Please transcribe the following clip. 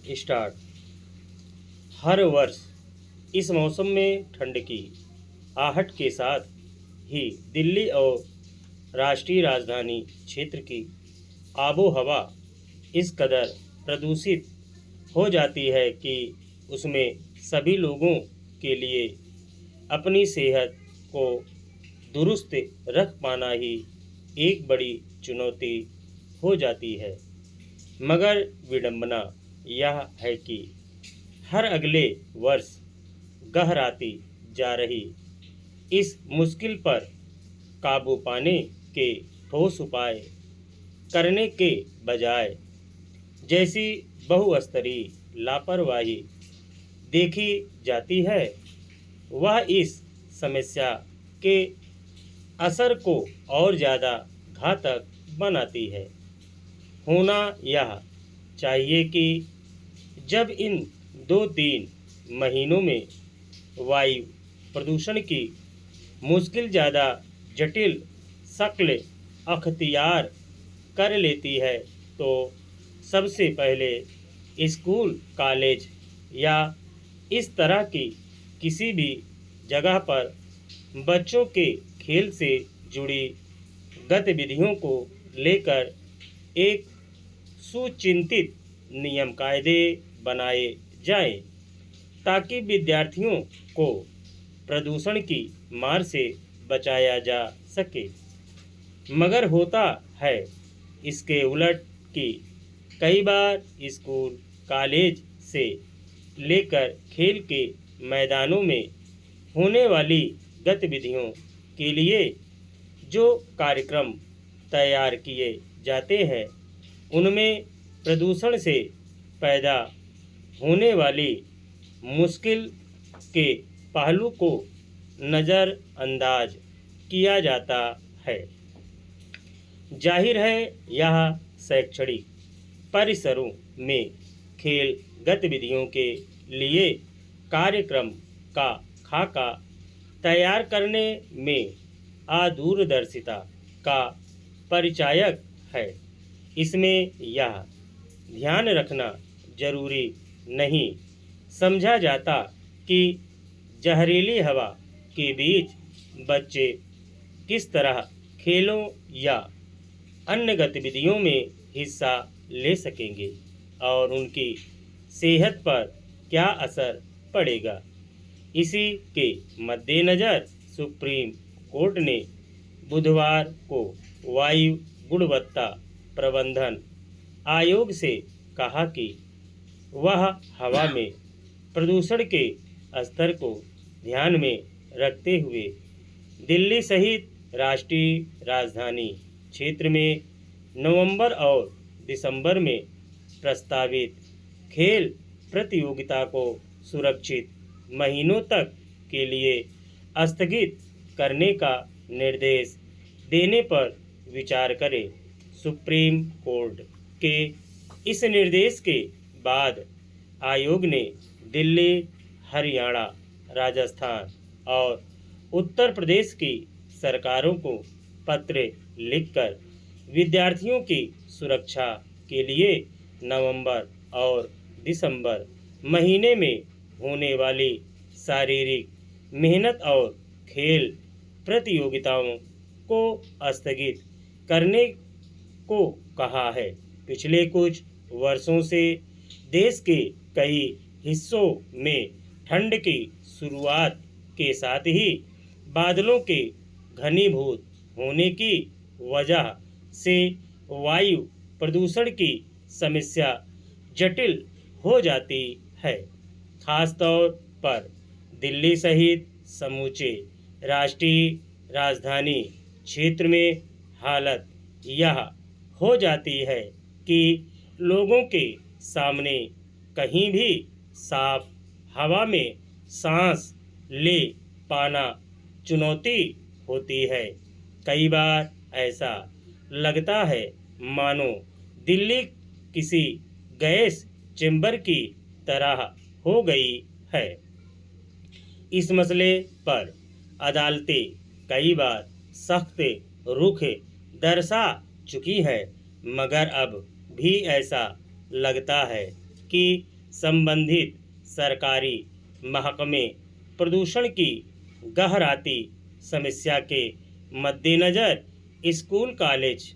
Start. हर वर्ष इस मौसम में ठंड की आहट के साथ ही दिल्ली और राष्ट्रीय राजधानी क्षेत्र की आबो हवा इस कदर प्रदूषित हो जाती है कि उसमें सभी लोगों के लिए अपनी सेहत को दुरुस्त रख पाना ही एक बड़ी चुनौती हो जाती है। मगर विडंबना यह है कि हर अगले वर्ष गहराती जा रही इस मुश्किल पर काबू पाने के ठोस उपाय करने के बजाय जैसी बहुस्तरीय लापरवाही देखी जाती है, वह इस समस्या के असर को और ज़्यादा घातक बनाती है। होना यह चाहिए कि जब इन 2-3 महीनों में वायु प्रदूषण की मुश्किल ज़्यादा जटिल शक्ल अख्तियार कर लेती है, तो सबसे पहले स्कूल, कॉलेज या इस तरह की किसी भी जगह पर बच्चों के खेल से जुड़ी गतिविधियों को लेकर एक सुचिंतित नियम कायदे बनाए जाएं, ताकि विद्यार्थियों को प्रदूषण की मार से बचाया जा सके। मगर होता है इसके उलट कि कई बार स्कूल, कॉलेज से लेकर खेल के मैदानों में होने वाली गतिविधियों के लिए जो कार्यक्रम तैयार किए जाते हैं, उनमें प्रदूषण से पैदा होने वाली मुश्किल के पहलू को नज़रअंदाज किया जाता है। जाहिर है यह शैक्षणिक परिसरों में खेल गतिविधियों के लिए कार्यक्रम का खाका तैयार करने में अदूरदर्शिता का परिचायक है। इसमें यह ध्यान रखना जरूरी नहीं समझा जाता कि जहरीली हवा के बीच बच्चे किस तरह खेलों या अन्य गतिविधियों में हिस्सा ले सकेंगे और उनकी सेहत पर क्या असर पड़ेगा। इसी के मद्देनज़र सुप्रीम कोर्ट ने बुधवार को वायु गुणवत्ता प्रबंधन आयोग से कहा कि वह हवा में प्रदूषण के स्तर को ध्यान में रखते हुए दिल्ली सहित राष्ट्रीय राजधानी क्षेत्र में नवंबर और दिसंबर में प्रस्तावित खेल प्रतियोगिता को सुरक्षित महीनों तक के लिए स्थगित करने का निर्देश देने पर विचार करें। सुप्रीम कोर्ट के इस निर्देश के बाद आयोग ने दिल्ली, हरियाणा, राजस्थान और उत्तर प्रदेश की सरकारों को पत्र लिखकर विद्यार्थियों की सुरक्षा के लिए नवंबर और दिसंबर महीने में होने वाली शारीरिक मेहनत और खेल प्रतियोगिताओं को स्थगित करने को कहा है। पिछले कुछ वर्षों से देश के कई हिस्सों में ठंड की शुरुआत के साथ ही बादलों के घनीभूत होने की वजह से वायु प्रदूषण की समस्या जटिल हो जाती है। खासतौर पर दिल्ली सहित समूचे राष्ट्रीय राजधानी क्षेत्र में हालत यह हो जाती है कि लोगों के सामने कहीं भी साफ हवा में सांस ले पाना चुनौती होती है। कई बार ऐसा लगता है मानो दिल्ली किसी गैस चेंबर की तरह हो गई है। इस मसले पर अदालतें कई बार सख्त रुख दर्शा चुकी है, मगर अब भी ऐसा लगता है कि संबंधित सरकारी महकमे प्रदूषण की गहराती समस्या के मद्देनज़र स्कूल कॉलेज